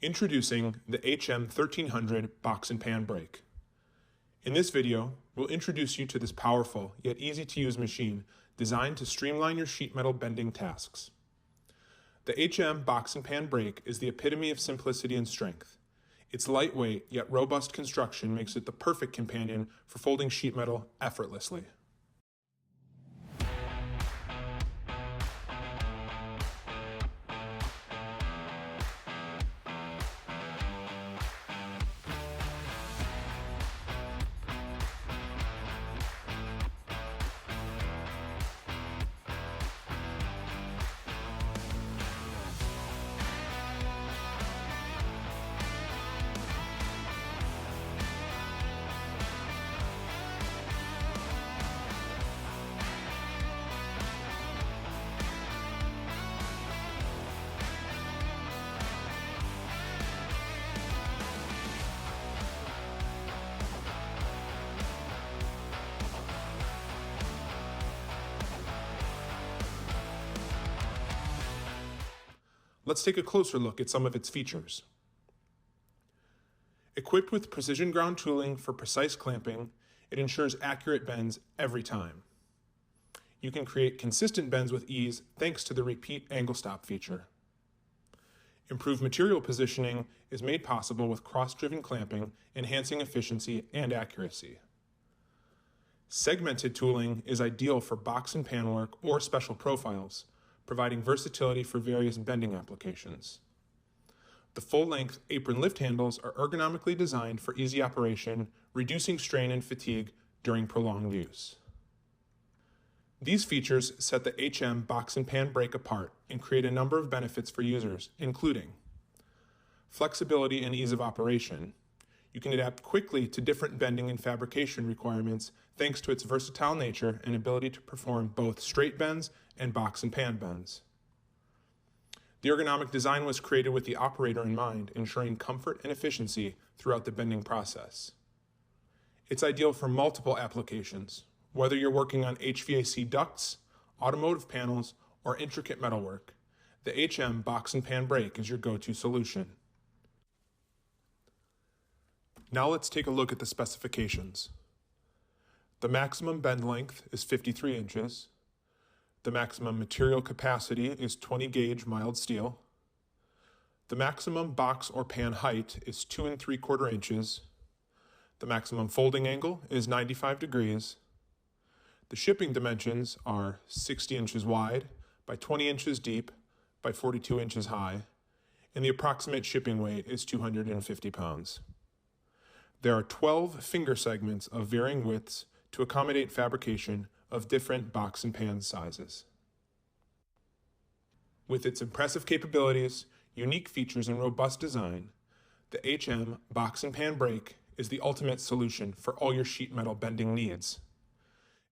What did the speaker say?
Introducing the HM1300 box and pan brake. In this video, we'll introduce you to this powerful yet easy-to-use machine designed to streamline your sheet metal bending tasks. The HM box and pan brake is the epitome of simplicity and strength. Its lightweight yet robust construction makes it the perfect companion for folding sheet metal effortlessly. Let's take a closer look at some of its features. Equipped with precision ground tooling for precise clamping, it ensures accurate bends every time. You can create consistent bends with ease thanks to the repeat angle stop feature. Improved material positioning is made possible with cross-driven clamping, enhancing efficiency and accuracy. Segmented tooling is ideal for box and pan work or special profiles, providing versatility for various bending applications. The full-length apron lift handles are ergonomically designed for easy operation, reducing strain and fatigue during prolonged use. These features set the HM box and pan brake apart and create a number of benefits for users, including flexibility and ease of operation. You can adapt quickly to different bending and fabrication requirements thanks to its versatile nature and ability to perform both straight bends and box and pan bends. The ergonomic design was created with the operator in mind, ensuring comfort and efficiency throughout the bending process. It's ideal for multiple applications, whether you're working on HVAC ducts, automotive panels, or intricate metalwork. The HM box and pan brake is your go-to solution. Now let's take a look at the specifications. The maximum bend length is 53 inches. The maximum material capacity is 20 gauge mild steel. The maximum box or pan height is 2 3/4 inches. The maximum folding angle is 95 degrees. The shipping dimensions are 60 inches wide by 20 inches deep by 42 inches high, and the approximate shipping weight is 250 pounds. There are 12 finger segments of varying widths to accommodate fabrication of different box and pan sizes. With its impressive capabilities, unique features, and robust design, the HM box and pan brake is the ultimate solution for all your sheet metal bending needs.